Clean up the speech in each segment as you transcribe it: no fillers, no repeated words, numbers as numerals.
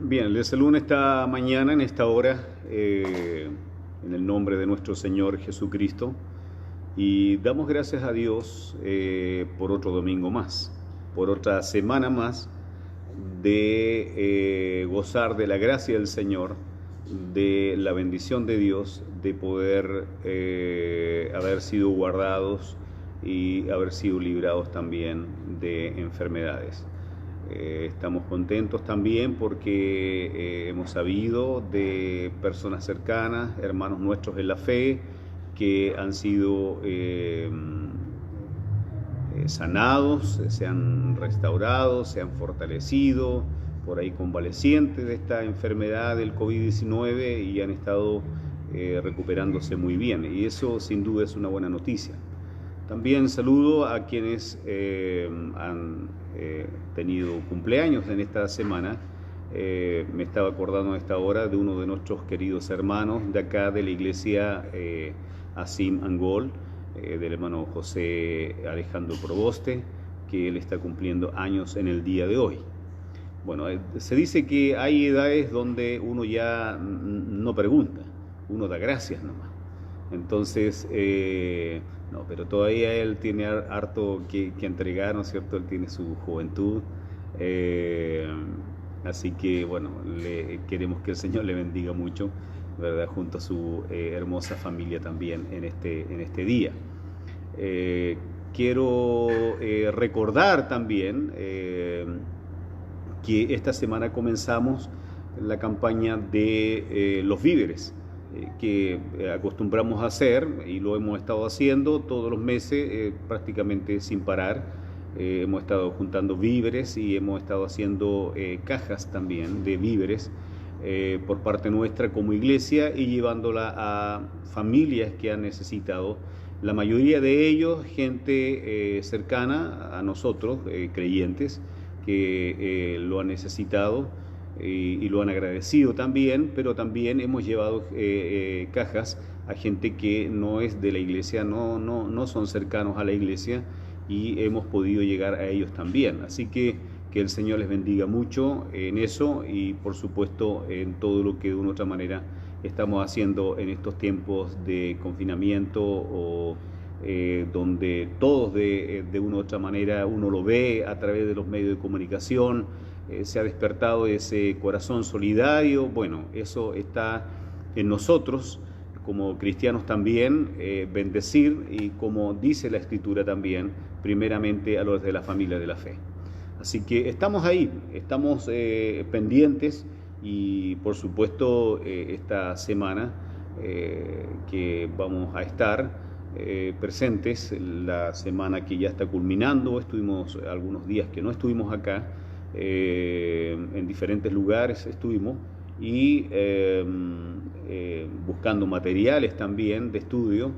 Bien, les saludo en esta mañana, en esta hora, en el nombre de nuestro Señor Jesucristo, y damos gracias a Dios por otro domingo más, por otra semana más de gozar de la gracia del Señor, de la bendición de Dios, de poder haber sido guardados y haber sido librados también de enfermedades. Estamos contentos también porque hemos sabido de personas cercanas, hermanos nuestros en la fe, que han sido sanados, se han restaurado, se han fortalecido, por ahí convalecientes de esta enfermedad del COVID-19 y han estado recuperándose muy bien. Y eso sin duda es una buena noticia. También saludo a quienes han tenido cumpleaños en esta semana. Me estaba acordando a esta hora de uno de nuestros queridos hermanos de acá de la iglesia Asim Angol, del hermano José Alejandro Proboste, que él está cumpliendo años en el día de hoy. Bueno, se dice que hay edades donde uno ya no pregunta, uno da gracias nomás. Entonces, no, pero todavía él tiene harto que entregar, ¿no es cierto? Él tiene su juventud, así que, bueno, queremos que el Señor le bendiga mucho, ¿verdad? Junto a su hermosa familia también en este día. Quiero recordar también que esta semana comenzamos la campaña de los víveres, que acostumbramos a hacer y lo hemos estado haciendo todos los meses prácticamente sin parar. Hemos estado juntando víveres y hemos estado haciendo cajas también de víveres por parte nuestra como iglesia y llevándola a familias que han necesitado. La mayoría de ellos, gente cercana a nosotros, creyentes, que lo han necesitado y lo han agradecido también, pero también hemos llevado cajas a gente que no es de la iglesia, no son cercanos a la iglesia y hemos podido llegar a ellos también. Así que el Señor les bendiga mucho en eso y por supuesto en todo lo que de una u otra manera estamos haciendo en estos tiempos de confinamiento o donde todos de una u otra manera uno lo ve a través de los medios de comunicación. Se ha despertado ese corazón solidario. Bueno, eso está en nosotros como cristianos también, bendecir y como dice la Escritura también, primeramente a los de la familia de la fe. Así que estamos ahí, estamos pendientes y por supuesto esta semana que vamos a estar presentes, la semana que ya está culminando, estuvimos algunos días que no estuvimos acá, en diferentes lugares estuvimos y buscando materiales también de estudio.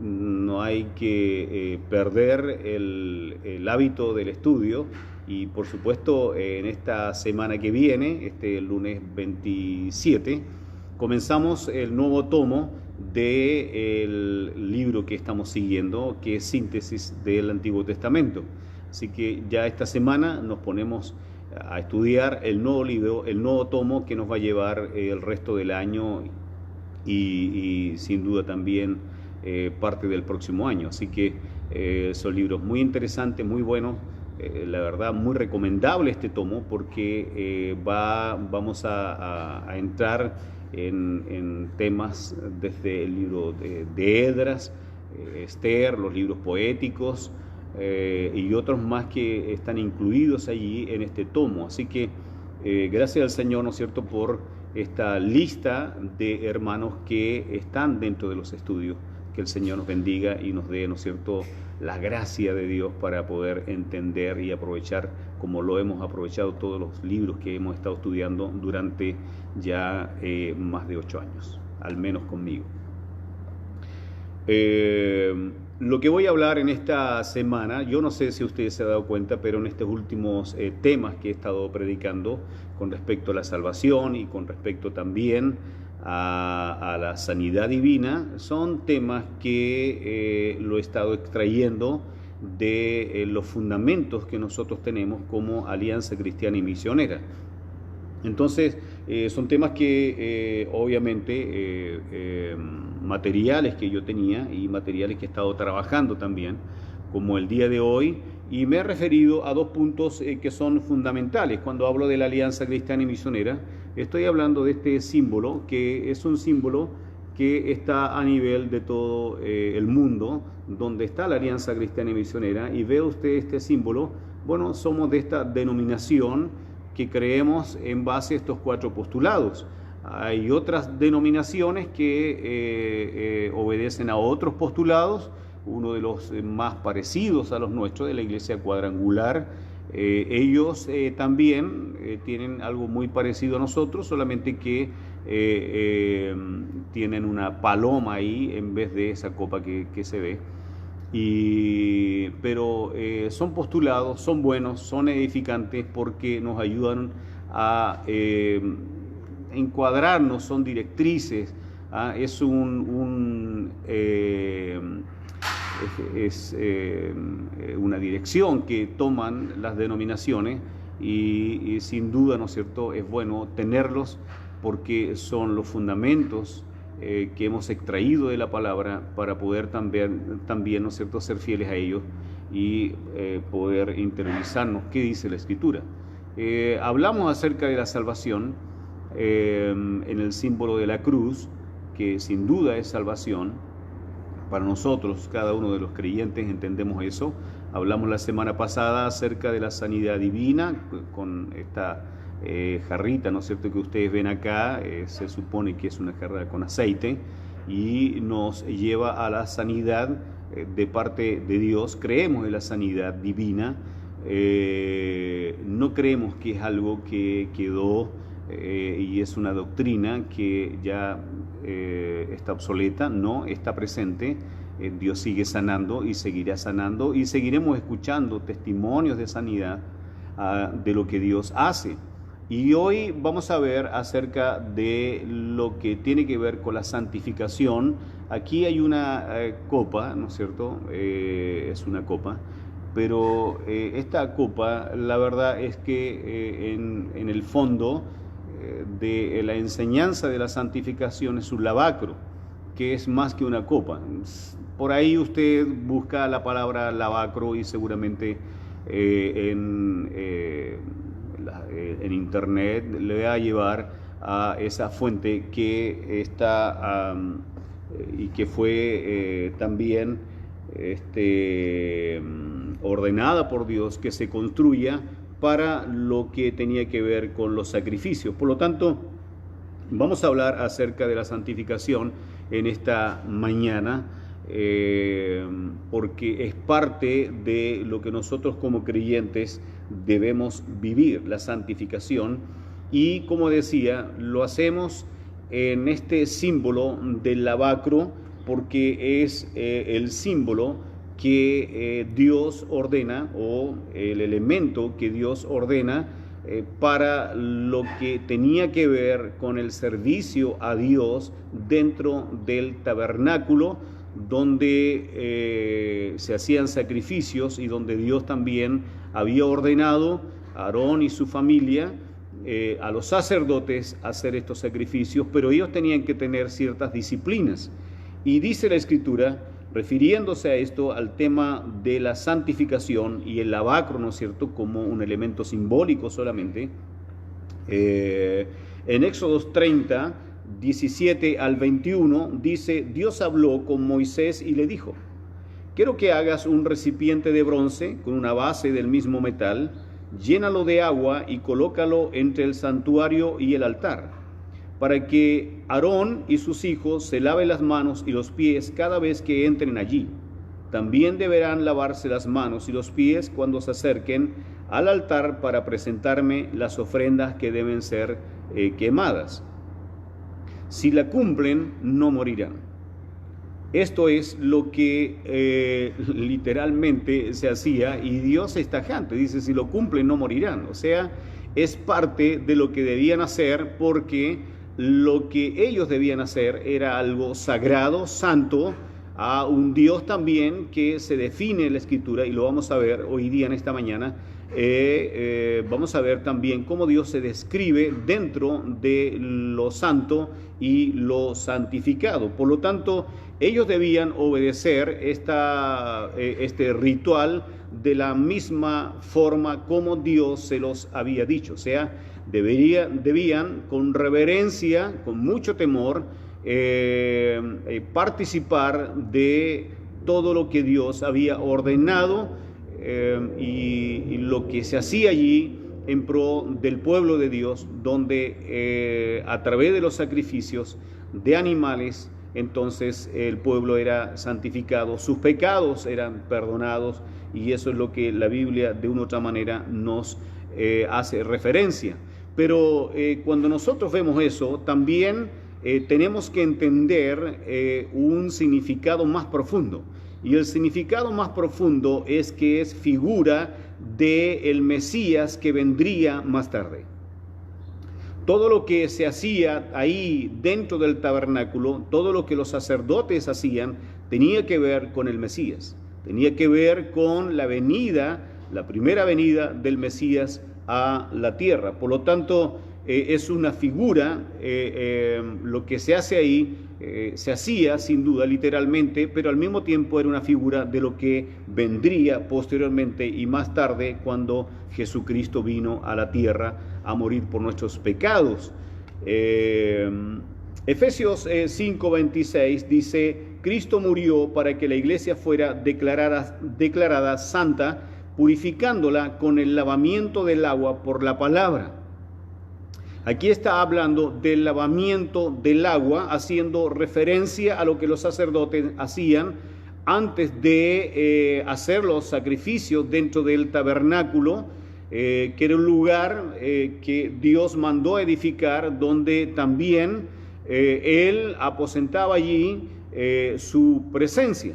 No hay que perder el hábito del estudio y por supuesto en esta semana que viene, este lunes 27, comenzamos el nuevo tomo del libro que estamos siguiendo, que es Síntesis del Antiguo Testamento. Así que ya esta semana nos ponemos a estudiar el nuevo libro, el nuevo tomo que nos va a llevar el resto del año y sin duda también parte del próximo año. Así que son libros muy interesantes, muy buenos, la verdad muy recomendable este tomo porque vamos a entrar en temas desde el libro de Esdras, Esther, los libros poéticos, y otros más que están incluidos allí en este tomo. Así que gracias al Señor, ¿no es cierto?, por esta lista de hermanos que están dentro de los estudios. Que el Señor nos bendiga y nos dé, ¿no es cierto?, la gracia de Dios para poder entender y aprovechar, como lo hemos aprovechado todos los libros que hemos estado estudiando durante ya más de 8 años, al menos conmigo. Lo que voy a hablar en esta semana, yo no sé si ustedes se han dado cuenta, pero en estos últimos temas que he estado predicando con respecto a la salvación y con respecto también a la sanidad divina, son temas que lo he estado extrayendo de los fundamentos que nosotros tenemos como Alianza Cristiana y Misionera. Entonces, Son temas que obviamente materiales que yo tenía y materiales que he estado trabajando también, como el día de hoy, y me he referido a dos puntos que son fundamentales. Cuando hablo de la Alianza Cristiana y Misionera, estoy hablando de este símbolo, que es un símbolo que está a nivel de todo el mundo, donde está la Alianza Cristiana y Misionera, y ve usted este símbolo. Bueno, somos de esta denominación que creemos en base a estos 4 postulados. Hay otras denominaciones que obedecen a otros postulados. Uno de los más parecidos a los nuestros, de la Iglesia Cuadrangular, ellos también tienen algo muy parecido a nosotros, solamente que tienen una paloma ahí en vez de esa copa que se ve. Pero son postulados, son buenos, son edificantes porque nos ayudan a encuadrarnos, son directrices, es una dirección que toman las denominaciones y sin duda, ¿no es cierto?, es bueno tenerlos porque son los fundamentos que hemos extraído de la palabra para poder también, ¿no es cierto?, ser fieles a ellos y poder interiorizarnos qué dice la Escritura. Hablamos acerca de la salvación en el símbolo de la cruz, que sin duda es salvación. Para nosotros, cada uno de los creyentes, entendemos eso. Hablamos la semana pasada acerca de la sanidad divina, con esta jarrita, ¿no es cierto?, que ustedes ven acá, se supone que es una jarra con aceite, y nos lleva a la sanidad de parte de Dios. Creemos en la sanidad divina, no creemos que es algo que quedó y es una doctrina que ya está obsoleta. No, está presente. Dios sigue sanando y seguirá sanando, y seguiremos escuchando testimonios de sanidad de lo que Dios hace. Y hoy vamos a ver acerca de lo que tiene que ver con la santificación. Aquí hay una copa, ¿no es cierto? Es una copa, pero esta copa, la verdad es que en el fondo de la enseñanza de la santificación es un lavacro, que es más que una copa. Por ahí usted busca la palabra lavacro y seguramente en internet le va a llevar a esa fuente que está y que fue también ordenada por Dios que se construya para lo que tenía que ver con los sacrificios. Por lo tanto, vamos a hablar acerca de la santificación en esta mañana, porque es parte de lo que nosotros como creyentes debemos vivir, la santificación. Y como decía, lo hacemos en este símbolo del lavacro, porque es el símbolo que Dios ordena, o el elemento que Dios ordena para lo que tenía que ver con el servicio a Dios dentro del tabernáculo, donde se hacían sacrificios y donde Dios también había ordenado a Aarón y su familia, a los sacerdotes, hacer estos sacrificios, pero ellos tenían que tener ciertas disciplinas. Y dice la Escritura, refiriéndose a esto, al tema de la santificación y el lavacro, ¿no es cierto?, como un elemento simbólico solamente, en Éxodos 30, 17 al 21, dice: Dios habló con Moisés y le dijo: quiero que hagas un recipiente de bronce con una base del mismo metal, llénalo de agua y colócalo entre el santuario y el altar, para que Aarón y sus hijos se laven las manos y los pies cada vez que entren allí. También deberán lavarse las manos y los pies cuando se acerquen al altar para presentarme las ofrendas que deben ser quemadas. Si la cumplen, no morirán. Esto es lo que literalmente se hacía, y Dios es tajante, dice: si lo cumplen, no morirán. O sea, es parte de lo que debían hacer, porque lo que ellos debían hacer era algo sagrado, santo, a un Dios también que se define en la Escritura, y lo vamos a ver hoy día en esta mañana. Vamos a ver también cómo Dios se describe dentro de lo santo y lo santificado. Por lo tanto, ellos debían obedecer este ritual de la misma forma como Dios se los había dicho. O sea, debían con reverencia, con mucho temor, participar de todo lo que Dios había ordenado y lo que se hacía allí en pro del pueblo de Dios, donde a través de los sacrificios de animales, entonces el pueblo era santificado, sus pecados eran perdonados, y eso es lo que la Biblia de una u otra manera nos hace referencia. Pero cuando nosotros vemos eso, también tenemos que entender un significado más profundo. Y el significado más profundo es que es figura del Mesías que vendría más tarde. Todo lo que se hacía ahí dentro del tabernáculo, todo lo que los sacerdotes hacían, tenía que ver con el Mesías. Tenía que ver con la venida, la primera venida del Mesías a la tierra. Por lo tanto, es una figura, lo que se hace ahí, se hacía sin duda literalmente, pero al mismo tiempo era una figura de lo que vendría posteriormente y más tarde, cuando Jesucristo vino a la tierra a morir por nuestros pecados. Efesios 5:26 dice: Cristo murió para que la iglesia fuera declarada santa, purificándola con el lavamiento del agua por la palabra. Aquí está hablando del lavamiento del agua, haciendo referencia a lo que los sacerdotes hacían antes de hacer los sacrificios dentro del tabernáculo, que era un lugar que Dios mandó edificar, donde también Él aposentaba allí su presencia.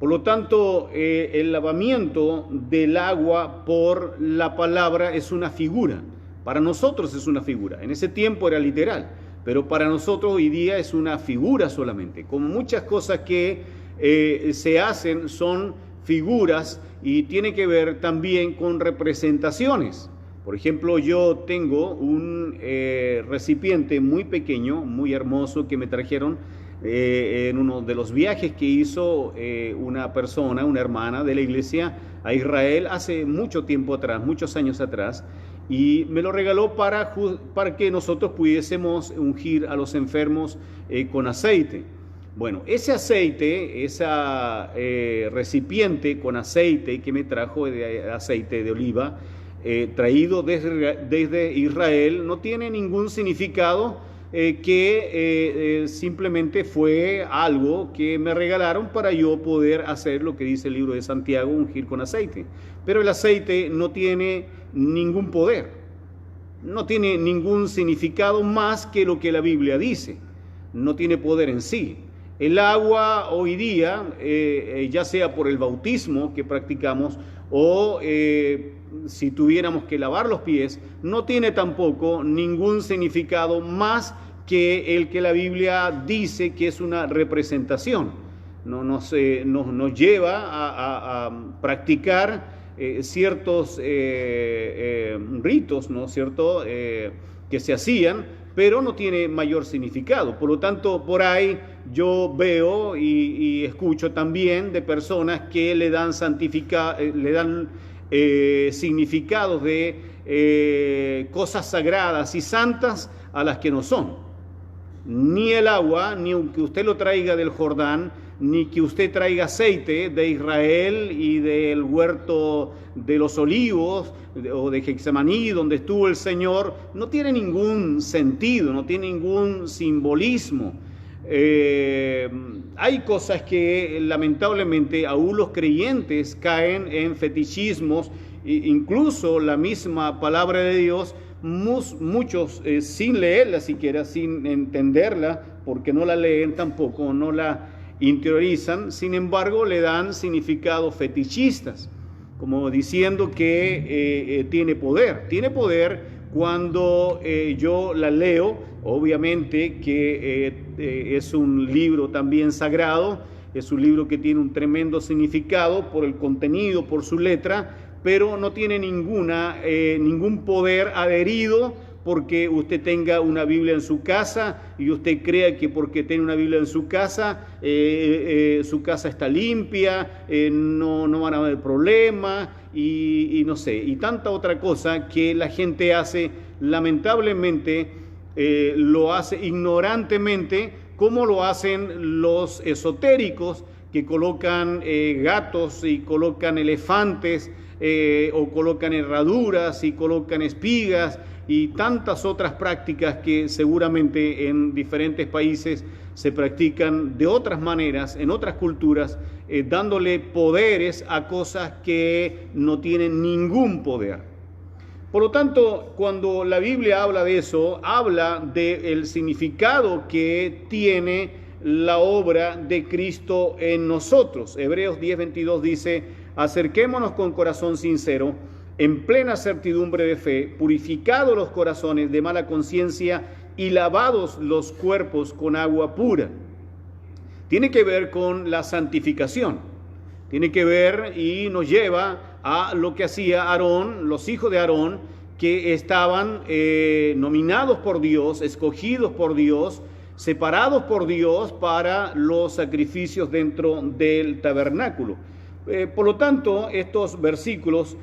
Por lo tanto, el lavamiento del agua por la palabra es una figura. Para nosotros es una figura. En ese tiempo era literal, pero para nosotros hoy día es una figura solamente. Como muchas cosas que se hacen son figuras y tiene que ver también con representaciones. Por ejemplo, yo tengo un recipiente muy pequeño, muy hermoso, que me trajeron en uno de los viajes que hizo una persona, una hermana de la iglesia a Israel hace mucho tiempo atrás, muchos años atrás, y me lo regaló para que nosotros pudiésemos ungir a los enfermos con aceite. Bueno, ese aceite, ese recipiente con aceite que me trajo, de aceite de oliva, traído desde Israel, no tiene ningún significado, simplemente fue algo que me regalaron para yo poder hacer lo que dice el libro de Santiago, ungir con aceite. Pero el aceite no tiene ningún poder, no tiene ningún significado más que lo que la Biblia dice, no tiene poder en sí. El agua hoy día, ya sea por el bautismo que practicamos o si tuviéramos que lavar los pies, no tiene tampoco ningún significado más que el que la Biblia dice que es una representación. Nos lleva a practicar ciertos ritos, ¿no es cierto?, que se hacían, pero no tiene mayor significado. Por lo tanto, por ahí yo veo y escucho también de personas que le dan significados de cosas sagradas y santas a las que no son. Ni el agua, ni que usted lo traiga del Jordán, ni que usted traiga aceite de Israel y del huerto de los olivos o de Getsemaní, donde estuvo el Señor, no tiene ningún sentido, no tiene ningún simbolismo. Hay cosas que lamentablemente aún los creyentes caen en fetichismos, incluso la misma palabra de Dios, muchos sin leerla siquiera, sin entenderla, porque no la leen tampoco, no la interiorizan, sin embargo le dan significados fetichistas, como diciendo que tiene poder cuando yo la leo, obviamente que es un libro también sagrado, Es un libro que tiene un tremendo significado por el contenido, por su letra, pero no tiene ningún poder adherido porque usted tenga una Biblia en su casa y usted crea que porque tiene una Biblia en su casa está limpia, no van a haber problemas y no sé, y tanta otra cosa que la gente hace, lamentablemente, lo hace ignorantemente, como lo hacen los esotéricos que colocan gatos y colocan elefantes o colocan herraduras y colocan espigas y tantas otras prácticas que seguramente en diferentes países se practican de otras maneras, en otras culturas, dándole poderes a cosas que no tienen ningún poder. Por lo tanto, cuando la Biblia habla de eso, habla del significado que tiene la obra de Cristo en nosotros. Hebreos 10:22 dice: acerquémonos con corazón sincero, en plena certidumbre de fe, purificados los corazones de mala conciencia y lavados los cuerpos con agua pura. Tiene que ver con la santificación, tiene que ver y nos lleva a lo que hacía Aarón, los hijos de Aarón, que estaban nominados por Dios, escogidos por Dios, separados por Dios para los sacrificios dentro del tabernáculo. Por lo tanto, estos versículos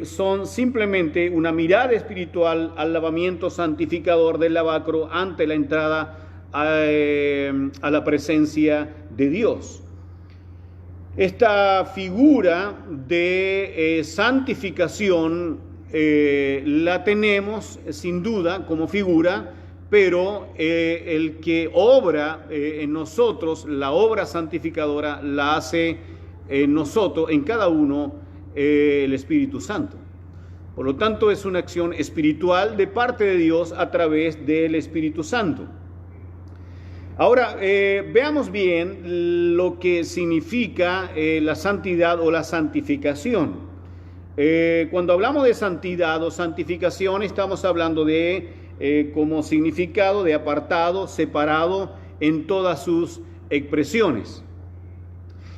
son simplemente una mirada espiritual al lavamiento santificador del lavacro ante la entrada a la presencia de Dios. Esta figura de santificación la tenemos sin duda como figura, pero el que obra en nosotros, la obra santificadora, la hace en nosotros, en cada uno, el Espíritu Santo. Por lo tanto, es una acción espiritual de parte de Dios a través del Espíritu Santo. Ahora, veamos bien lo que significa la santidad o la santificación. Cuando hablamos de santidad o santificación, estamos hablando de como significado de apartado, separado en todas sus expresiones.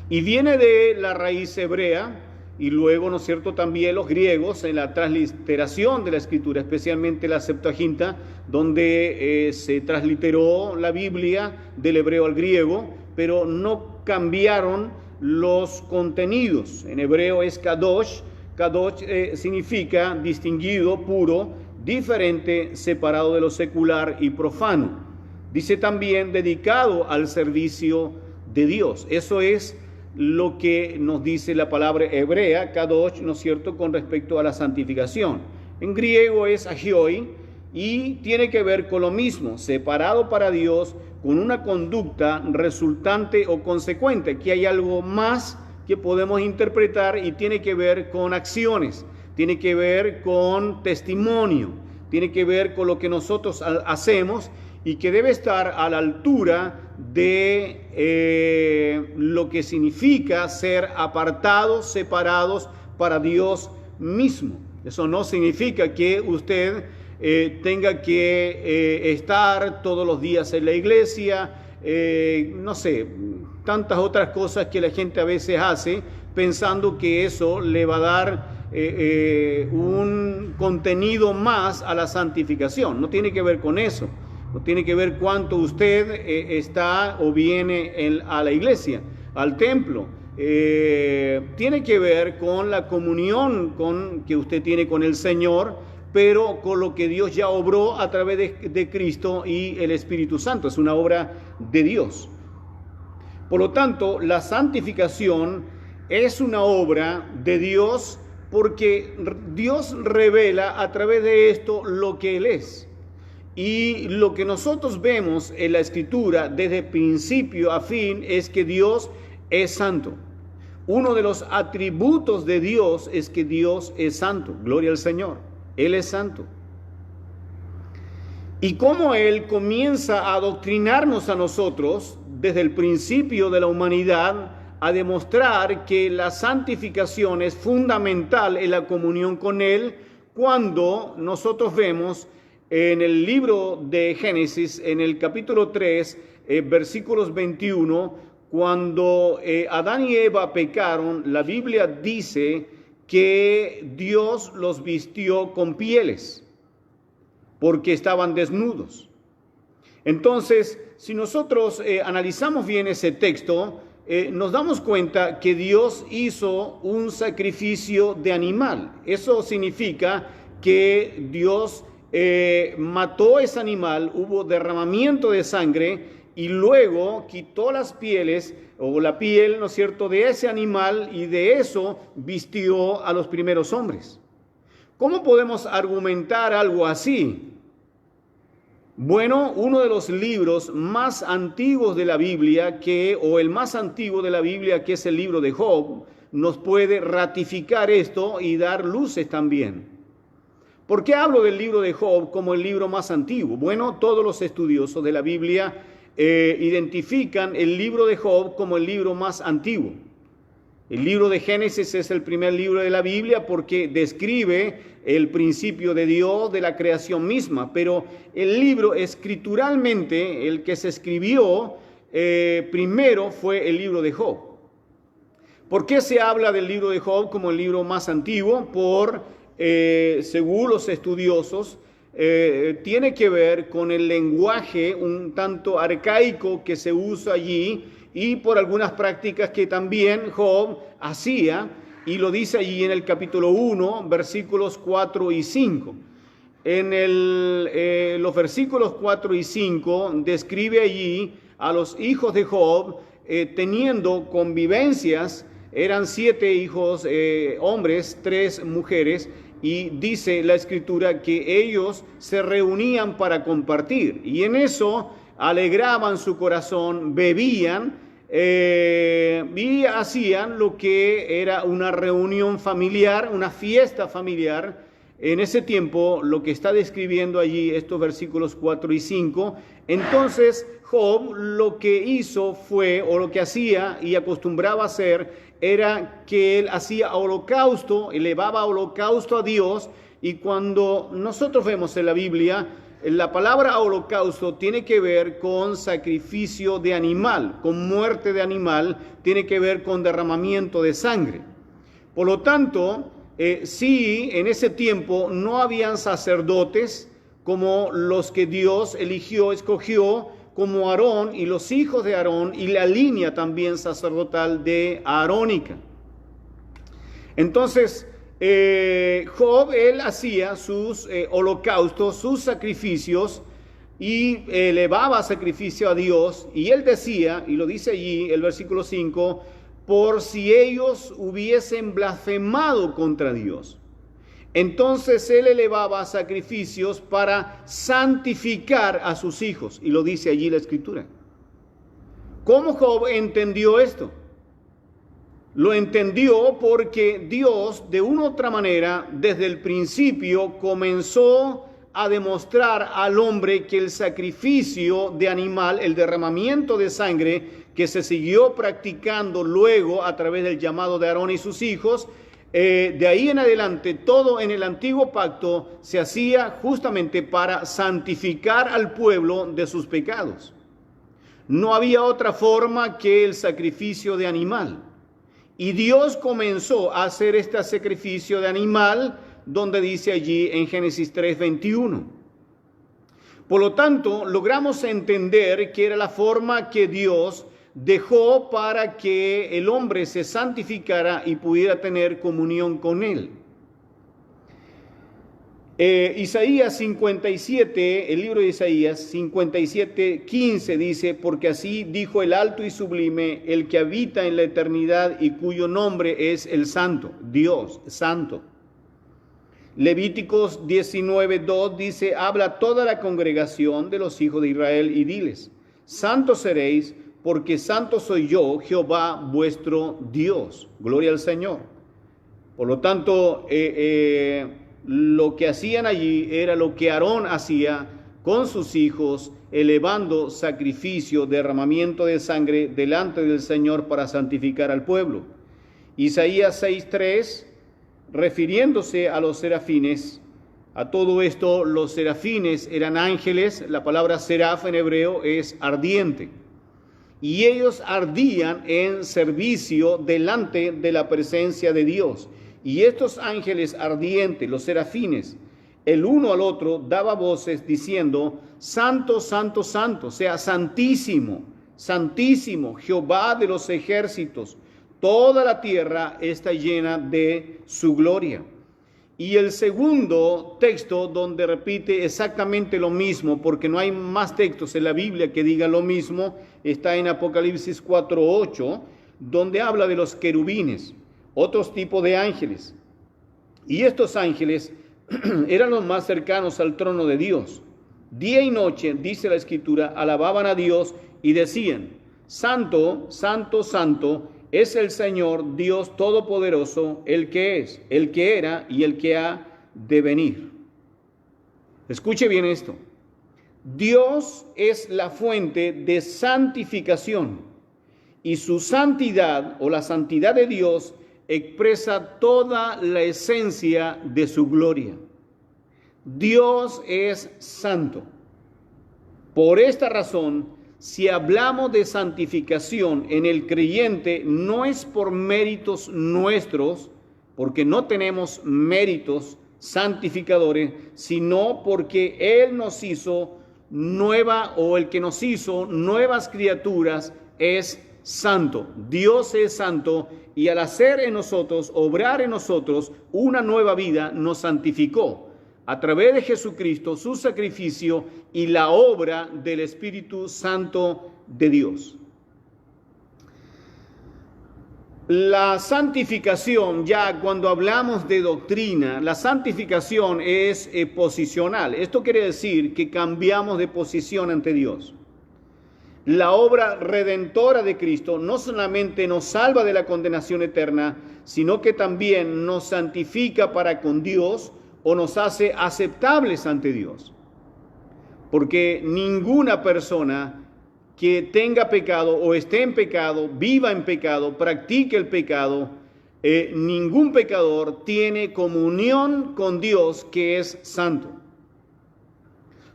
Y viene de la raíz hebrea y luego, ¿no es cierto?, también los griegos en la transliteración de la Escritura, especialmente la Septuaginta, donde se transliteró la Biblia del hebreo al griego, pero no cambiaron los contenidos. En hebreo es kadosh. Kadosh significa distinguido, puro, diferente, separado de lo secular y profano. Dice también dedicado al servicio de Dios. Eso es lo que nos dice la palabra hebrea, kadosh, ¿no es cierto?, con respecto a la santificación. En griego es agioi y tiene que ver con lo mismo, separado para Dios, con una conducta resultante o consecuente. Aquí hay algo más que podemos interpretar y tiene que ver con acciones, tiene que ver con testimonio, tiene que ver con lo que nosotros hacemos y que debe estar a la altura de lo que significa ser apartados, separados para Dios mismo. Eso no significa que usted tenga que estar todos los días en la iglesia, no sé, tantas otras cosas que la gente a veces hace pensando que eso le va a dar un contenido más a la santificación. No tiene que ver con eso. No tiene que ver cuánto usted está o viene a la iglesia, al templo. Tiene que ver con la comunión que usted tiene con el Señor, pero con lo que Dios ya obró a través de Cristo y el Espíritu Santo. Es una obra de Dios. Por lo tanto, la santificación es una obra de Dios porque Dios revela a través de esto lo que Él es. Y lo que nosotros vemos en la Escritura desde principio a fin es que Dios es santo. Uno de los atributos de Dios es que Dios es santo. Gloria al Señor. Él es santo. Y cómo Él comienza a adoctrinarnos a nosotros desde el principio de la humanidad a demostrar que la santificación es fundamental en la comunión con Él cuando nosotros vemos en el libro de Génesis, en el capítulo 3, versículos 21, cuando Adán y Eva pecaron, la Biblia dice que Dios los vistió con pieles, porque estaban desnudos. Entonces, si nosotros analizamos bien ese texto, nos damos cuenta que Dios hizo un sacrificio de animal. Eso significa que Dios mató ese animal, hubo derramamiento de sangre y luego quitó las pieles o la piel, ¿no es cierto?, de ese animal, y de eso vistió a los primeros hombres. ¿Cómo podemos argumentar algo así? Bueno, uno de los libros más antiguos de la Biblia, o el más antiguo de la Biblia, que es el libro de Job, nos puede ratificar esto y dar luces también. ¿Por qué hablo del libro de Job como el libro más antiguo? Bueno, todos los estudiosos de la Biblia identifican el libro de Job como el libro más antiguo. El libro de Génesis es el primer libro de la Biblia porque describe el principio de Dios, de la creación misma, pero el libro escrituralmente, el que se escribió primero fue el libro de Job. ¿Por qué se habla del libro de Job como el libro más antiguo? Según los estudiosos, tiene que ver con el lenguaje un tanto arcaico que se usa allí y por algunas prácticas que también Job hacía, y lo dice allí en el capítulo 1, versículos 4 y 5. En los versículos 4 y 5 describe allí a los hijos de Job teniendo convivencias. Eran 7 hijos hombres, 3 mujeres, y dice la Escritura que ellos se reunían para compartir, y en eso alegraban su corazón, bebían y hacían lo que era una reunión familiar, una fiesta familiar. En ese tiempo, lo que está describiendo allí estos versículos 4 y 5, entonces Job lo que hizo fue, o lo que hacía y acostumbraba a hacer, era que él hacía holocausto, elevaba holocausto a Dios, y cuando nosotros vemos en la Biblia, la palabra holocausto tiene que ver con sacrificio de animal, con muerte de animal, tiene que ver con derramamiento de sangre. Por lo tanto, sí, en ese tiempo no habían sacerdotes como los que Dios escogió, como Aarón y los hijos de Aarón y la línea también sacerdotal de Aarónica. Entonces, Job, él hacía sus holocaustos, sus sacrificios, y elevaba sacrificio a Dios, y él decía, y lo dice allí el versículo 5, por si ellos hubiesen blasfemado contra Dios. Entonces él elevaba sacrificios para santificar a sus hijos, y lo dice allí la Escritura. ¿Cómo Job entendió esto? Lo entendió porque Dios, de una u otra manera, desde el principio comenzó a demostrar al hombre que el sacrificio de animal, el derramamiento de sangre que se siguió practicando luego a través del llamado de Aarón y sus hijos, de ahí en adelante, todo en el antiguo pacto se hacía justamente para santificar al pueblo de sus pecados. No había otra forma que el sacrificio de animal. Y Dios comenzó a hacer este sacrificio de animal, donde dice allí en Génesis 3:21. Por lo tanto, logramos entender que era la forma que Dios dejó para que el hombre se santificara y pudiera tener comunión con él. Isaías 57, el libro de Isaías 57:15 dice, porque así dijo el alto y sublime, el que habita en la eternidad y cuyo nombre es el Santo, Dios Santo. Levíticos 19:2 dice, habla toda la congregación de los hijos de Israel y diles, santos seréis, porque santo soy yo, Jehová vuestro Dios. Gloria al Señor. Por lo tanto, lo que hacían allí era lo que Aarón hacía con sus hijos, elevando sacrificio, derramamiento de sangre delante del Señor para santificar al pueblo. Isaías 6:3, refiriéndose a los serafines, a todo esto, los serafines eran ángeles, la palabra seraf en hebreo es ardiente. y ellos ardían en servicio delante de la presencia de Dios. Y estos ángeles ardientes, los serafines, el uno al otro daba voces diciendo: Santo, santo, santo, o sea, santísimo, santísimo, Jehová de los ejércitos, toda la tierra está llena de su gloria. Y el segundo texto donde repite exactamente lo mismo, porque no hay más textos en la Biblia que digan lo mismo, está en Apocalipsis 4:8, donde habla de los querubines, otros tipos de ángeles. Y estos ángeles eran los más cercanos al trono de Dios. Día y noche, dice la Escritura, alababan a Dios y decían: Santo, santo, santo es el Señor Dios Todopoderoso, el que es, el que era y el que ha de venir. Escuche bien esto. Dios es la fuente de santificación y su santidad o la santidad de Dios expresa toda la esencia de su gloria. Dios es santo. Por esta razón, si hablamos de santificación en el creyente, no es por méritos nuestros, porque no tenemos méritos santificadores, sino porque Él nos hizo nueva, o el que nos hizo nuevas criaturas es santo. Dios es santo, y al hacer en nosotros, obrar en nosotros una nueva vida, nos santificó a través de Jesucristo, su sacrificio y la obra del Espíritu Santo de Dios. La santificación, ya cuando hablamos de doctrina, la santificación es posicional. Esto quiere decir que cambiamos de posición ante Dios. La obra redentora de Cristo no solamente nos salva de la condenación eterna, sino que también nos santifica para con Dios, o nos hace aceptables ante Dios. Porque ninguna persona que tenga pecado o esté en pecado, viva en pecado, practique el pecado, ningún pecador tiene comunión con Dios, que es santo.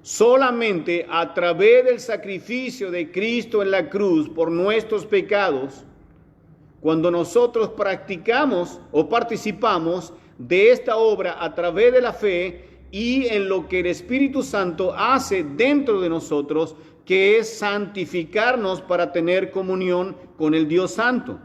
Solamente a través del sacrificio de Cristo en la cruz por nuestros pecados, cuando nosotros practicamos o participamos de esta obra a través de la fe y en lo que el Espíritu Santo hace dentro de nosotros, que es santificarnos para tener comunión con el Dios Santo.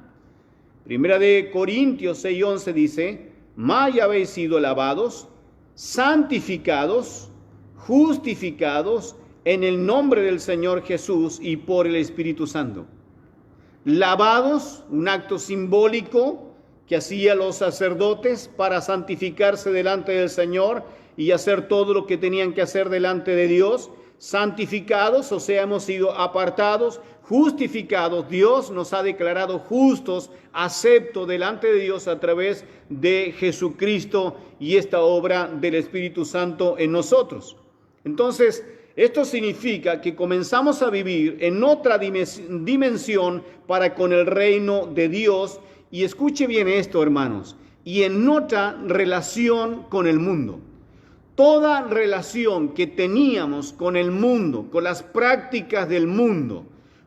Primera de Corintios 6:11 dice: mas ya habéis sido lavados, santificados, justificados en el nombre del Señor Jesús y por el Espíritu Santo. Lavados, un acto simbólico que hacían los sacerdotes para santificarse delante del Señor y hacer todo lo que tenían que hacer delante de Dios. Santificados, o sea, hemos sido apartados. Justificados, Dios nos ha declarado justos, acepto delante de Dios a través de Jesucristo y esta obra del Espíritu Santo en nosotros. Entonces, esto significa que comenzamos a vivir en otra dimensión para con el reino de Dios. Y escuche bien esto, hermanos, y en otra relación con el mundo. Toda relación que teníamos con el mundo, con las prácticas del mundo,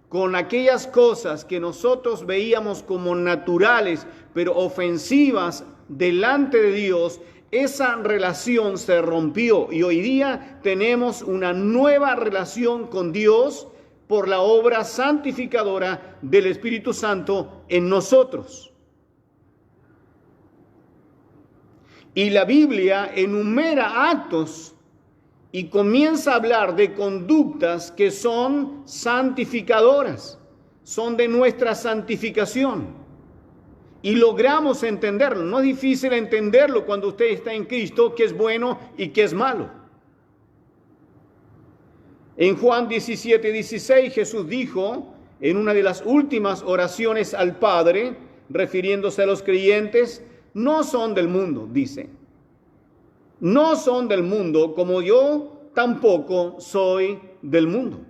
con aquellas cosas que nosotros veíamos como naturales, pero ofensivas delante de Dios, esa relación se rompió y hoy día tenemos una nueva relación con Dios por la obra santificadora del Espíritu Santo en nosotros. Y la Biblia enumera actos y comienza a hablar de conductas que son santificadoras, son de nuestra santificación. Y logramos entenderlo. No es difícil entenderlo cuando usted está en Cristo, qué es bueno y qué es malo. En Juan 17:16 Jesús dijo en una de las últimas oraciones al Padre, refiriéndose a los creyentes: no son del mundo, dice. No son del mundo, como yo tampoco soy del mundo.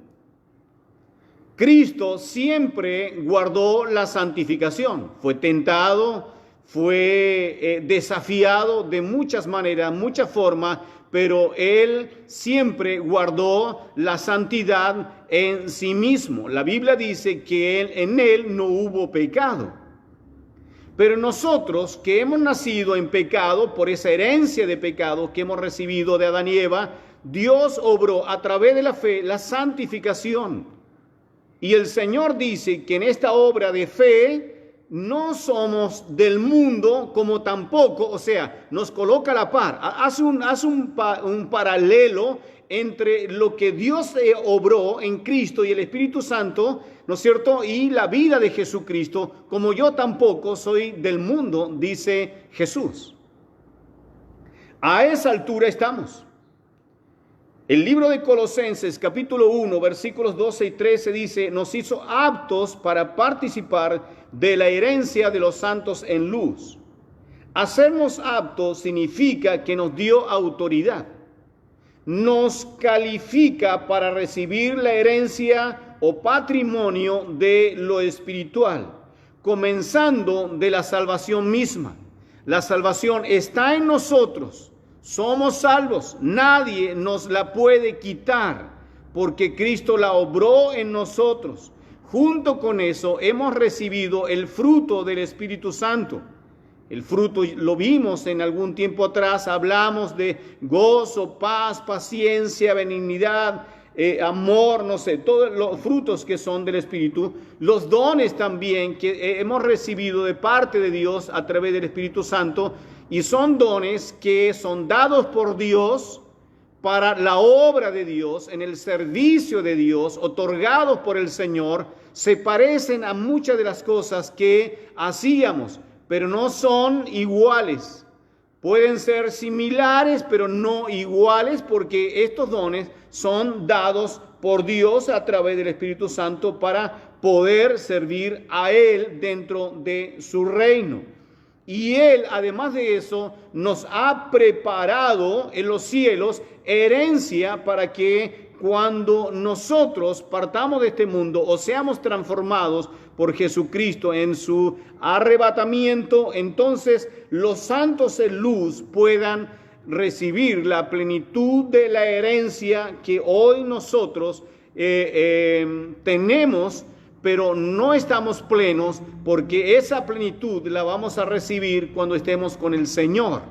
Cristo siempre guardó la santificación. Fue tentado, fue desafiado de muchas maneras, muchas formas, pero él siempre guardó la santidad en sí mismo. La Biblia dice que en él no hubo pecado. Pero nosotros que hemos nacido en pecado, por esa herencia de pecado que hemos recibido de Adán y Eva, Dios obró a través de la fe la santificación. Y el Señor dice que en esta obra de fe no somos del mundo, como tampoco, o sea, nos coloca a la par. Hace un paralelo entre lo que Dios obró en Cristo y el Espíritu Santo, ¿no es cierto? Y la vida de Jesucristo, como yo tampoco soy del mundo, dice Jesús. A esa altura estamos. El libro de Colosenses, capítulo 1, versículos 12 y 13 dice, nos hizo aptos para participar de la herencia de los santos en luz. Hacernos aptos significa que nos dio autoridad. Nos califica para recibir la herencia o patrimonio de lo espiritual, comenzando de la salvación misma. La salvación está en nosotros. Somos salvos, nadie nos la puede quitar, porque Cristo la obró en nosotros. Junto con eso hemos recibido el fruto del Espíritu Santo. El fruto lo vimos en algún tiempo atrás, hablamos de gozo, paz, paciencia, benignidad, amor, no sé, todos los frutos que son del Espíritu. Los dones también que hemos recibido de parte de Dios a través del Espíritu Santo. Y son dones que son dados por Dios para la obra de Dios, en el servicio de Dios, otorgados por el Señor. Se parecen a muchas de las cosas que hacíamos, pero no son iguales. Pueden ser similares, pero no iguales, porque estos dones son dados por Dios a través del Espíritu Santo para poder servir a Él dentro de su reino. Y Él, además de eso, nos ha preparado en los cielos herencia para que cuando nosotros partamos de este mundo o seamos transformados por Jesucristo en su arrebatamiento, entonces los santos en luz puedan recibir la plenitud de la herencia que hoy nosotros tenemos, pero no estamos plenos, porque esa plenitud la vamos a recibir cuando estemos con el Señor.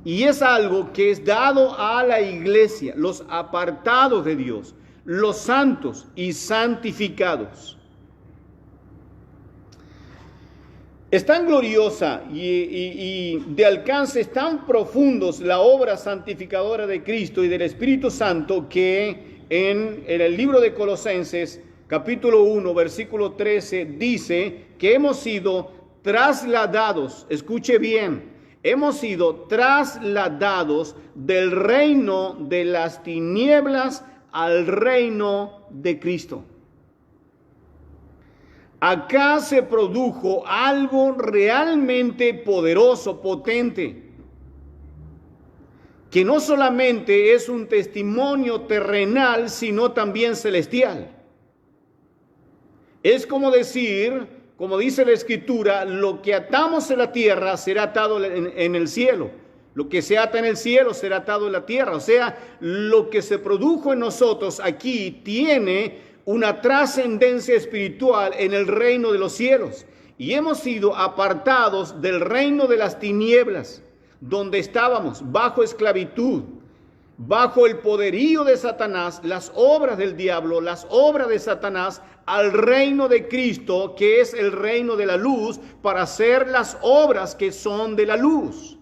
Y es algo que es dado a la iglesia, los apartados de Dios, los santos y santificados. Es tan gloriosa y de alcances tan profundos la obra santificadora de Cristo y del Espíritu Santo que en el libro de Colosenses, capítulo 1, versículo 13, dice que hemos sido trasladados, escuche bien, hemos sido trasladados del reino de las tinieblas al reino de Cristo. Acá se produjo algo realmente poderoso, potente, que no solamente es un testimonio terrenal, sino también celestial. Es como decir, como dice la Escritura, lo que atamos en la tierra será atado en el cielo. Lo que se ata en el cielo será atado en la tierra. O sea, lo que se produjo en nosotros aquí tiene una trascendencia espiritual en el reino de los cielos. Y hemos sido apartados del reino de las tinieblas, donde estábamos bajo esclavitud, bajo el poderío de Satanás, las obras del diablo, las obras de Satanás, al reino de Cristo, que es el reino de la luz, para hacer las obras que son de la luz.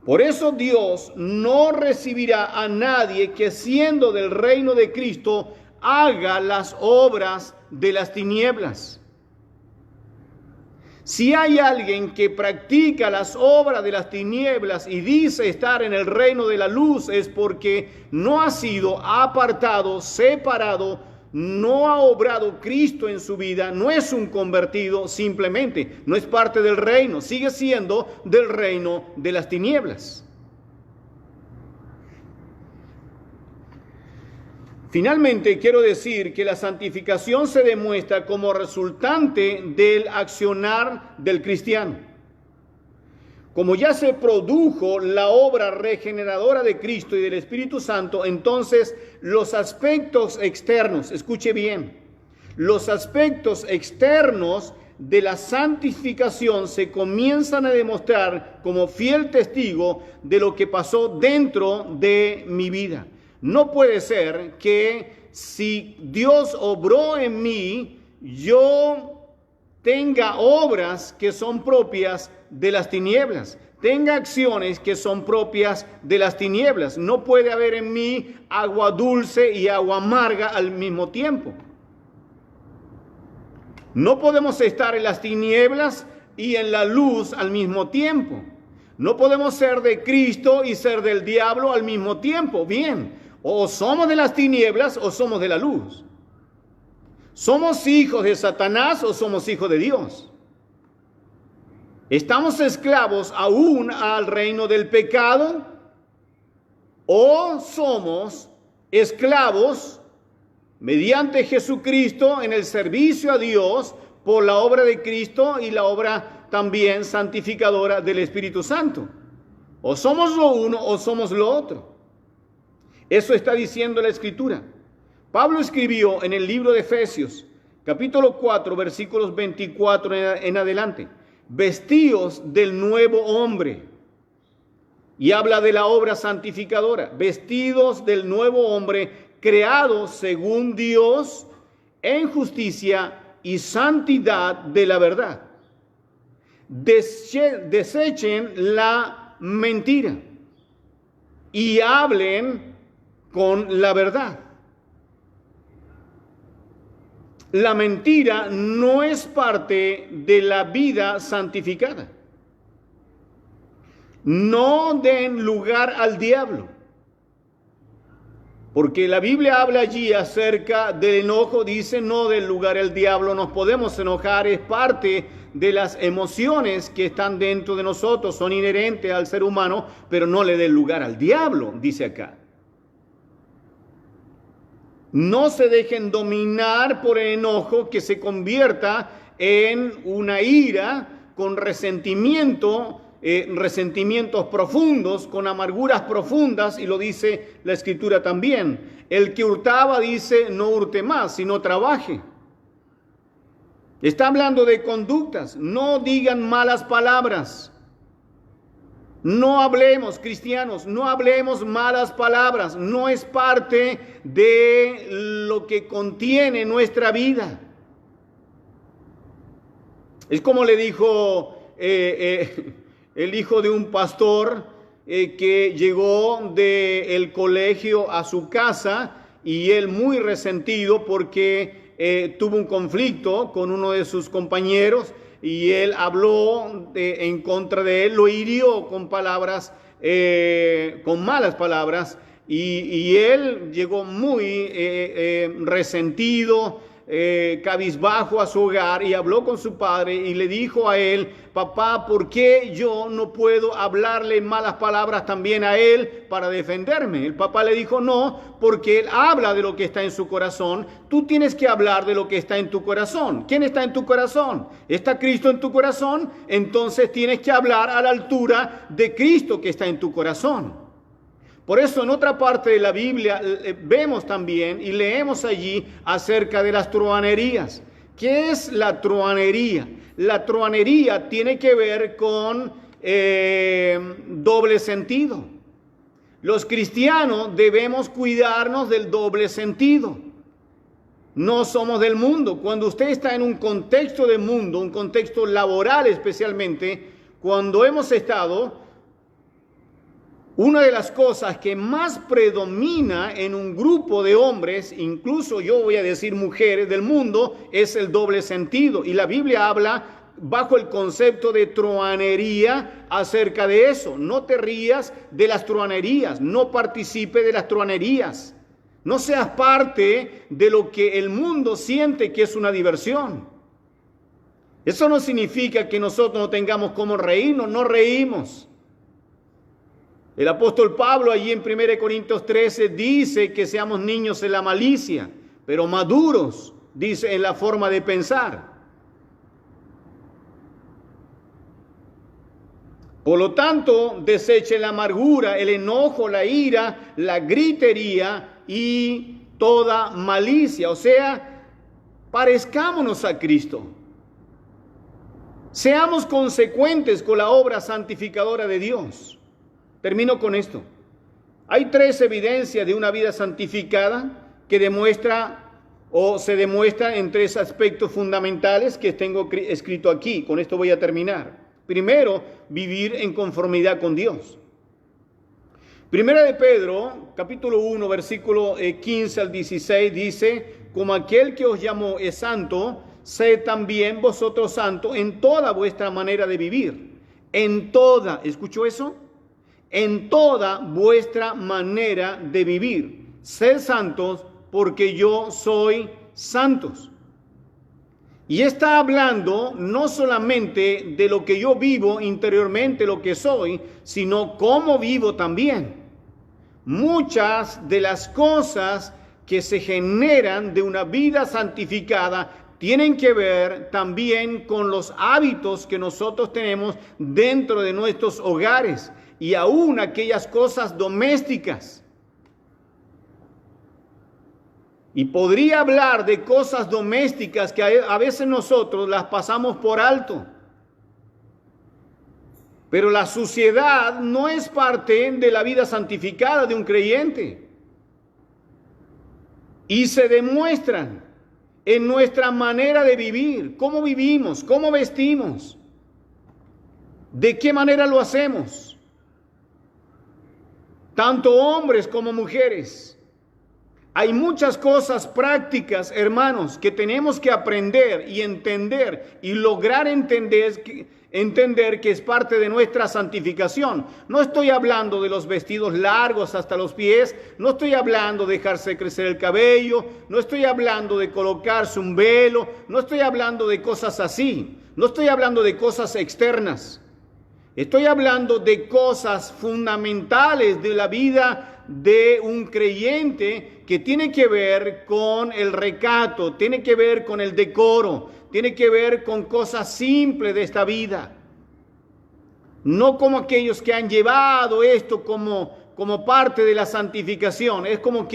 Por eso Dios no recibirá a nadie que siendo del reino de Cristo haga las obras de las tinieblas. Si hay alguien que practica las obras de las tinieblas y dice estar en el reino de la luz, es porque no ha sido apartado, separado, no ha obrado Cristo en su vida, no es un convertido simplemente, no es parte del reino, sigue siendo del reino de las tinieblas. Finalmente, quiero decir que la santificación se demuestra como resultante del accionar del cristiano. Como ya se produjo la obra regeneradora de Cristo y del Espíritu Santo, entonces los aspectos externos, escuche bien, los aspectos externos de la santificación se comienzan a demostrar como fiel testigo de lo que pasó dentro de mi vida. No puede ser que si Dios obró en mí, yo tenga obras que son propias de las tinieblas, tenga acciones que son propias de las tinieblas. No puede haber en mí agua dulce y agua amarga al mismo tiempo. No podemos estar en las tinieblas y en la luz al mismo tiempo. No podemos ser de Cristo y ser del diablo al mismo tiempo. Bien, o somos de las tinieblas o somos de la luz. ¿Somos hijos de Satanás o somos hijos de Dios? ¿Estamos esclavos aún al reino del pecado? ¿O somos esclavos mediante Jesucristo en el servicio a Dios por la obra de Cristo y la obra también santificadora del Espíritu Santo? O somos lo uno o somos lo otro. Eso está diciendo la Escritura. Pablo escribió en el libro de Efesios, capítulo 4, versículos 24 en adelante, vestíos del nuevo hombre. Y habla de la obra santificadora, vestidos del nuevo hombre, creados según Dios en justicia y santidad de la verdad. Desechen la mentira y hablen con la verdad. La mentira no es parte de la vida santificada. No den lugar al diablo. Porque la Biblia habla allí acerca del enojo, dice no del lugar al diablo, nos podemos enojar, es parte de las emociones que están dentro de nosotros, son inherentes al ser humano, pero no le den lugar al diablo, dice acá. No se dejen dominar por el enojo que se convierta en una ira con resentimientos profundos, con amarguras profundas, y lo dice la Escritura también. El que hurtaba dice, no hurte más, sino trabaje. Está hablando de conductas, no digan malas palabras. No hablemos, cristianos, no hablemos malas palabras, no es parte de lo que contiene nuestra vida. Es como le dijo el hijo de un pastor que llegó del colegio a su casa y él muy resentido porque tuvo un conflicto con uno de sus compañeros y él habló en contra de él, lo hirió con palabras, con malas palabras y él llegó muy resentido, cabizbajo a su hogar y habló con su padre y le dijo a él, papá, ¿por qué yo no puedo hablarle malas palabras también a él para defenderme? El papá le dijo, no, porque él habla de lo que está en su corazón, tú tienes que hablar de lo que está en tu corazón. ¿Quién está en tu corazón? ¿Está Cristo en tu corazón? Entonces tienes que hablar a la altura de Cristo que está en tu corazón. Por eso en otra parte de la Biblia vemos también y leemos allí acerca de las truhanerías. ¿Qué es la truhanería? La truhanería tiene que ver con doble sentido. Los cristianos debemos cuidarnos del doble sentido. No somos del mundo. Cuando usted está en un contexto de mundo, un contexto laboral especialmente, cuando hemos estado... Una de las cosas que más predomina en un grupo de hombres, incluso yo voy a decir mujeres del mundo, es el doble sentido. Y la Biblia habla bajo el concepto de truhanería acerca de eso. No te rías de las truhanerías, no participe de las truhanerías. No seas parte de lo que el mundo siente que es una diversión. Eso no significa que nosotros no tengamos cómo reírnos, no reímos. El apóstol Pablo allí en 1 Corintios 13 dice que seamos niños en la malicia, pero maduros, dice, en la forma de pensar. Por lo tanto, desechen la amargura, el enojo, la ira, la gritería y toda malicia. O sea, parezcámonos a Cristo. Seamos consecuentes con la obra santificadora de Dios. Termino con esto. Hay 3 evidencias de una vida santificada que demuestra o se demuestra en 3 aspectos fundamentales que tengo escrito aquí. Con esto voy a terminar. Primero, vivir en conformidad con Dios. Primera de Pedro, capítulo 1, versículo 15 al 16, dice: como aquel que os llamó es santo, sed también vosotros santos en toda vuestra manera de vivir. En toda, ¿escuchó eso? En toda vuestra manera de vivir. Sed santos porque yo soy santos. Y está hablando no solamente de lo que yo vivo interiormente, lo que soy, sino cómo vivo también. Muchas de las cosas que se generan de una vida santificada tienen que ver también con los hábitos que nosotros tenemos dentro de nuestros hogares y aún aquellas cosas domésticas. Y podría hablar de cosas domésticas que a veces nosotros las pasamos por alto. Pero la suciedad no es parte de la vida santificada de un creyente. Y se demuestran en nuestra manera de vivir, cómo vivimos, cómo vestimos, de qué manera lo hacemos. Tanto hombres como mujeres. Hay muchas cosas prácticas, hermanos, que tenemos que aprender y entender y lograr entender que es parte de nuestra santificación. No estoy hablando de los vestidos largos hasta los pies, no estoy hablando de dejarse crecer el cabello, no estoy hablando de colocarse un velo, no estoy hablando de cosas así, no estoy hablando de cosas externas. Estoy hablando de cosas fundamentales de la vida de un creyente que tiene que ver con el recato, tiene que ver con el decoro, tiene que ver con cosas simples de esta vida. No como aquellos que han llevado esto como parte de la santificación. Es como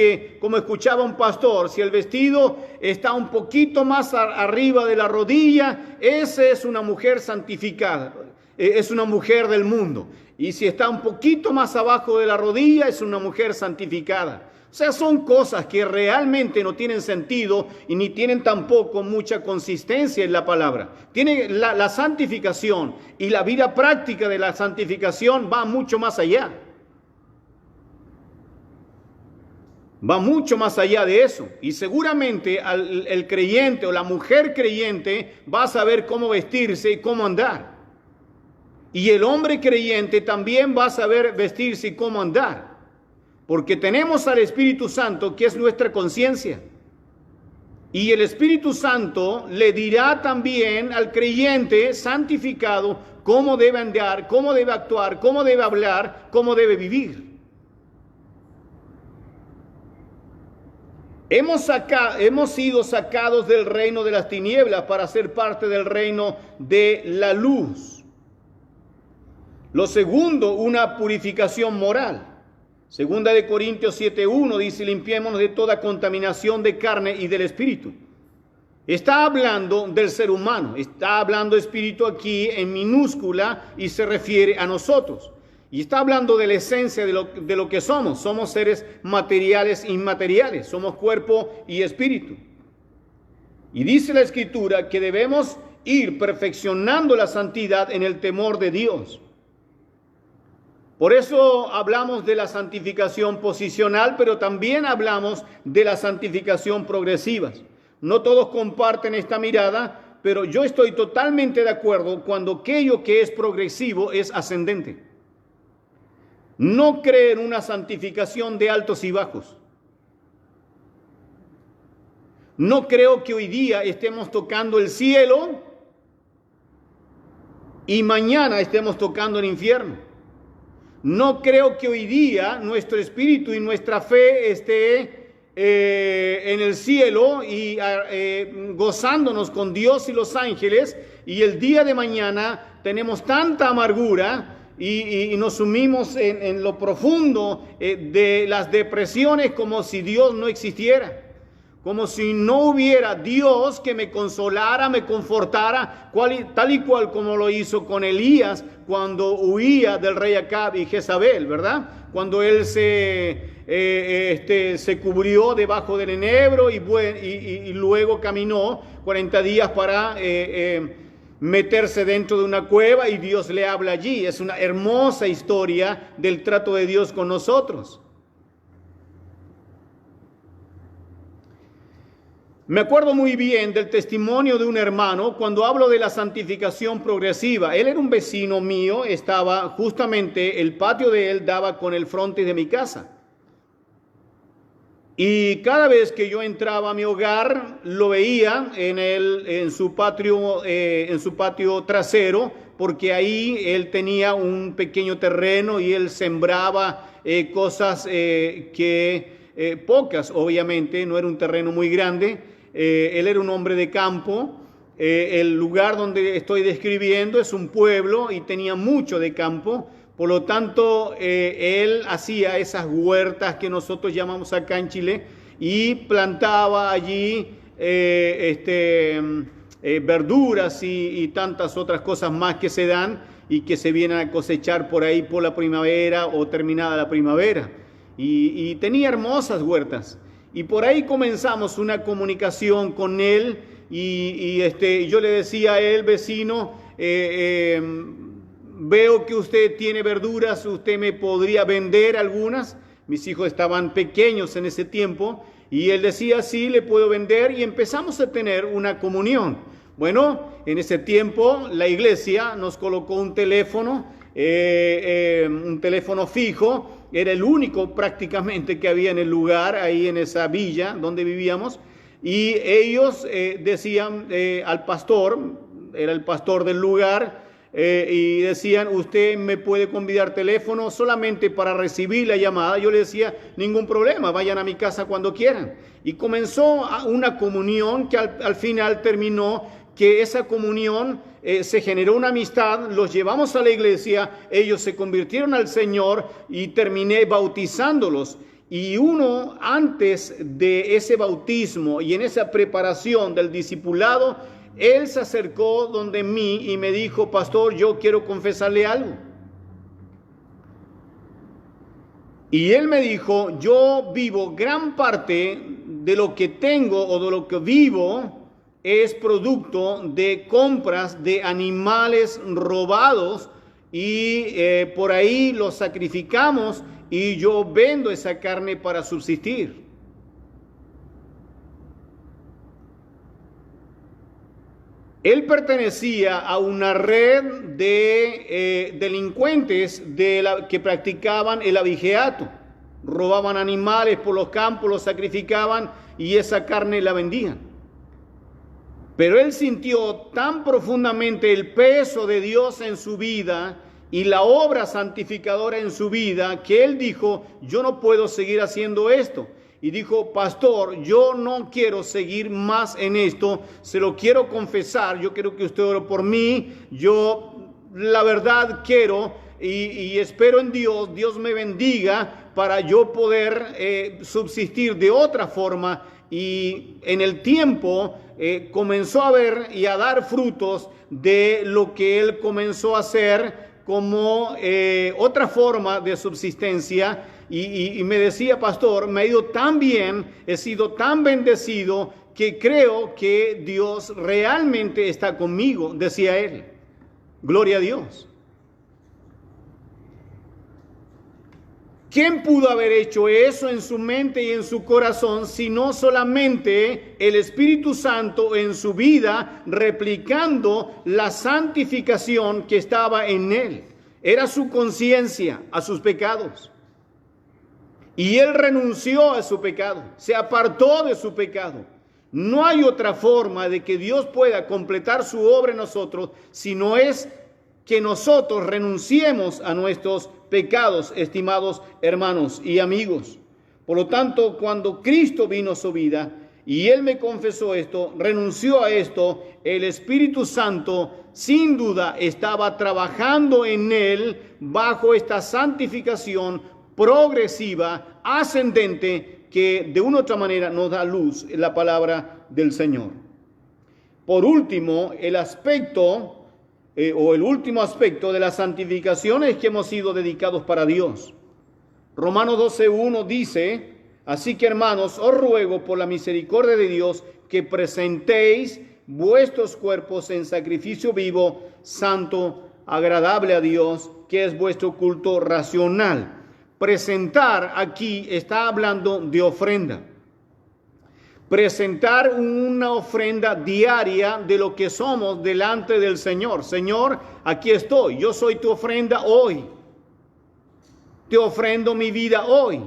escuchaba un pastor, si el vestido está un poquito más arriba de la rodilla, esa es una mujer santificada. Es una mujer del mundo. Y si está un poquito más abajo de la rodilla, es una mujer santificada. O sea, son cosas que realmente no tienen sentido y ni tienen tampoco mucha consistencia en la palabra. La santificación y la vida práctica de la santificación va mucho más allá. Va mucho más allá de eso. Y seguramente el creyente o la mujer creyente va a saber cómo vestirse y cómo andar. Y el hombre creyente también va a saber vestirse y cómo andar. Porque tenemos al Espíritu Santo, que es nuestra conciencia. Y el Espíritu Santo le dirá también al creyente santificado cómo debe andar, cómo debe actuar, cómo debe hablar, cómo debe vivir. Hemos sido sacados del reino de las tinieblas para ser parte del reino de la luz. Lo segundo, una purificación moral. Segunda de Corintios 7:1 dice: limpiémonos de toda contaminación de carne y del espíritu. Está hablando del ser humano, está hablando espíritu aquí en minúscula y se refiere a nosotros. Y está hablando de la esencia de lo que somos. Somos seres materiales e inmateriales, somos cuerpo y espíritu. Y dice la Escritura que debemos ir perfeccionando la santidad en el temor de Dios. Por eso hablamos de la santificación posicional, pero también hablamos de la santificación progresiva. No todos comparten esta mirada, pero yo estoy totalmente de acuerdo cuando aquello que es progresivo es ascendente. No creo en una santificación de altos y bajos. No creo que hoy día estemos tocando el cielo y mañana estemos tocando el infierno. No creo que hoy día nuestro espíritu y nuestra fe esté en el cielo y gozándonos con Dios y los ángeles, y el día de mañana tenemos tanta amargura y nos sumimos en lo profundo de las depresiones como si Dios no existiera. Como si no hubiera Dios que me consolara, me confortara, tal y cual como lo hizo con Elías cuando huía del rey Acab y Jezabel, ¿verdad? Cuando él se cubrió debajo del enebro y luego caminó 40 días para meterse dentro de una cueva, y Dios le habla allí. Es una hermosa historia del trato de Dios con nosotros. Me acuerdo muy bien del testimonio de un hermano cuando hablo de la santificación progresiva. Él era un vecino mío, estaba justamente, el patio de él daba con el frontis de mi casa. Y cada vez que yo entraba a mi hogar, lo veía en su patio trasero, porque ahí él tenía un pequeño terreno y él sembraba cosas pocas, obviamente, no era un terreno muy grande. Él era un hombre de campo. El lugar donde estoy describiendo es un pueblo y tenía mucho de campo. Por lo tanto, él hacía esas huertas que nosotros llamamos acá en Chile y plantaba allí verduras y tantas otras cosas más que se dan y que se vienen a cosechar por ahí por la primavera o terminada la primavera. Y tenía hermosas huertas. Y por ahí comenzamos una comunicación con él y yo le decía a él, vecino, veo que usted tiene verduras, usted me podría vender algunas. Mis hijos estaban pequeños en ese tiempo y él decía, sí, le puedo vender, y empezamos a tener una comunión. Bueno, en ese tiempo la iglesia nos colocó un teléfono fijo. Era el único prácticamente que había en el lugar, ahí en esa villa donde vivíamos, y ellos decían al pastor, era el pastor del lugar, y decían, usted me puede convidar teléfono solamente para recibir la llamada. Yo le decía, ningún problema, vayan a mi casa cuando quieran. Y comenzó una comunión que al final terminó, que esa comunión se generó una amistad, los llevamos a la iglesia, ellos se convirtieron al Señor y terminé bautizándolos. Y uno, antes de ese bautismo y en esa preparación del discipulado, él se acercó donde mí y me dijo, pastor, yo quiero confesarle algo. Y él me dijo, yo vivo gran parte de lo que tengo o de lo que vivo es producto de compras de animales robados y por ahí los sacrificamos y yo vendo esa carne para subsistir. Él pertenecía a una red de delincuentes que practicaban el abigeato. Robaban animales por los campos, los sacrificaban y esa carne la vendían. Pero él sintió tan profundamente el peso de Dios en su vida y la obra santificadora en su vida, que él dijo, yo no puedo seguir haciendo esto. Y dijo, pastor, yo no quiero seguir más en esto, se lo quiero confesar, yo quiero que usted ore por mí, yo la verdad quiero y espero en Dios, Dios me bendiga para yo poder subsistir de otra forma. Y en el tiempo comenzó a ver y a dar frutos de lo que él comenzó a hacer como otra forma de subsistencia. Y me decía, pastor, me ha ido tan bien, he sido tan bendecido que creo que Dios realmente está conmigo, decía él. Gloria a Dios. ¿Quién pudo haber hecho eso en su mente y en su corazón, sino solamente el Espíritu Santo en su vida, replicando la santificación que estaba en él? Era su conciencia a sus pecados. Y él renunció a su pecado, se apartó de su pecado. No hay otra forma de que Dios pueda completar su obra en nosotros si no es que nosotros renunciemos a nuestros pecados, estimados hermanos y amigos. Por lo tanto, cuando Cristo vino a su vida y Él me confesó esto, renunció a esto, el Espíritu Santo sin duda estaba trabajando en Él bajo esta santificación progresiva, ascendente, que de una u otra manera nos da luz en la palabra del Señor. Por último, el último aspecto de la santificación es que hemos sido dedicados para Dios. Romanos 12:1 dice: así que, hermanos, os ruego por la misericordia de Dios que presentéis vuestros cuerpos en sacrificio vivo, santo, agradable a Dios, que es vuestro culto racional. Presentar aquí está hablando de ofrenda. Presentar una ofrenda diaria de lo que somos delante del Señor. Señor, aquí estoy, yo soy tu ofrenda hoy. Te ofrendo mi vida hoy.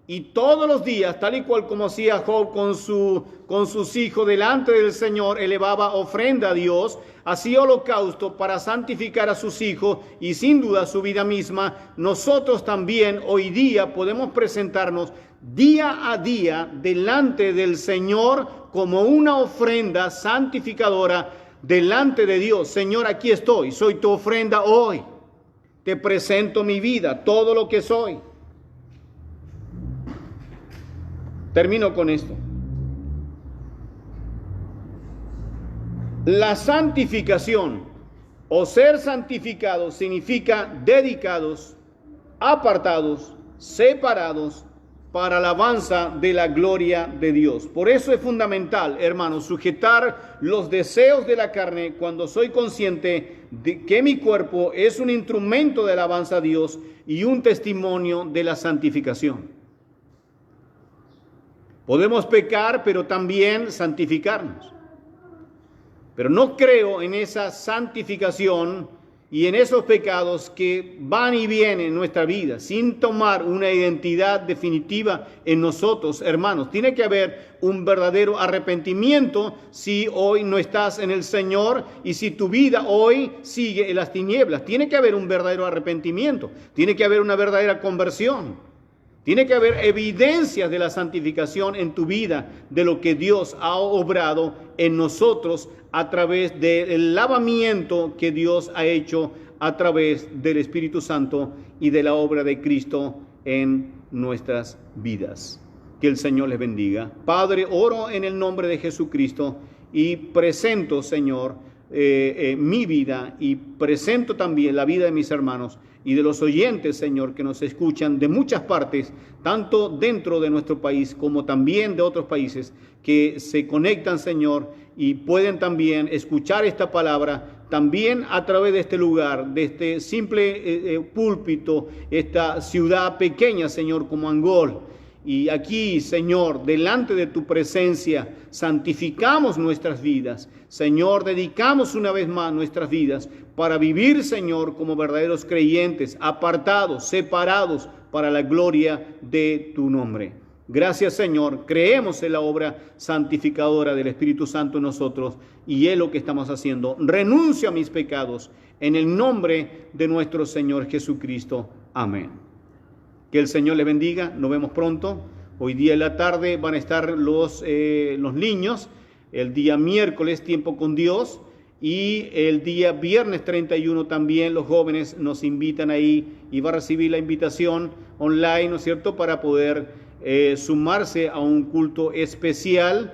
Y todos los días, tal y cual como hacía Job con sus hijos delante del Señor, elevaba ofrenda a Dios, hacía holocausto para santificar a sus hijos y sin duda su vida misma. Nosotros también hoy día podemos presentarnos día a día delante del Señor como una ofrenda santificadora delante de Dios. Señor, aquí estoy, soy tu ofrenda hoy. Te presento mi vida, todo lo que soy. Termino con esto. La santificación o ser santificados significa dedicados, apartados, separados para alabanza de la gloria de Dios. Por eso es fundamental, hermanos, sujetar los deseos de la carne cuando soy consciente de que mi cuerpo es un instrumento de alabanza a Dios y un testimonio de la santificación. Podemos pecar, pero también santificarnos. Pero no creo en esa santificación y en esos pecados que van y vienen en nuestra vida, sin tomar una identidad definitiva en nosotros, hermanos. Tiene que haber un verdadero arrepentimiento si hoy no estás en el Señor y si tu vida hoy sigue en las tinieblas. Tiene que haber un verdadero arrepentimiento, tiene que haber una verdadera conversión. Tiene que haber evidencias de la santificación en tu vida, de lo que Dios ha obrado en nosotros a través del lavamiento que Dios ha hecho a través del Espíritu Santo y de la obra de Cristo en nuestras vidas. Que el Señor les bendiga. Padre, oro en el nombre de Jesucristo y presento, Señor, mi vida y presento también la vida de mis hermanos y de los oyentes, Señor, que nos escuchan de muchas partes, tanto dentro de nuestro país como también de otros países, que se conectan, Señor, y pueden también escuchar esta palabra, también a través de este lugar, de este simple púlpito, esta ciudad pequeña, Señor, como Angol. Y aquí, Señor, delante de tu presencia, santificamos nuestras vidas. Señor, dedicamos una vez más nuestras vidas para vivir, Señor, como verdaderos creyentes, apartados, separados para la gloria de tu nombre. Gracias, Señor. Creemos en la obra santificadora del Espíritu Santo en nosotros y es lo que estamos haciendo. Renuncio a mis pecados en el nombre de nuestro Señor Jesucristo. Amén. Que el Señor les bendiga. Nos vemos pronto. Hoy día en la tarde van a estar los niños. El día miércoles, tiempo con Dios. Y el día viernes 31 también los jóvenes nos invitan ahí y va a recibir la invitación online, ¿no es cierto?, para poder sumarse a un culto especial.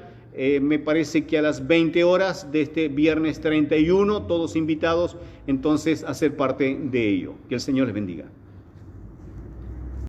Me parece que a las 20 horas de este viernes 31, todos invitados, entonces a ser parte de ello. Que el Señor les bendiga.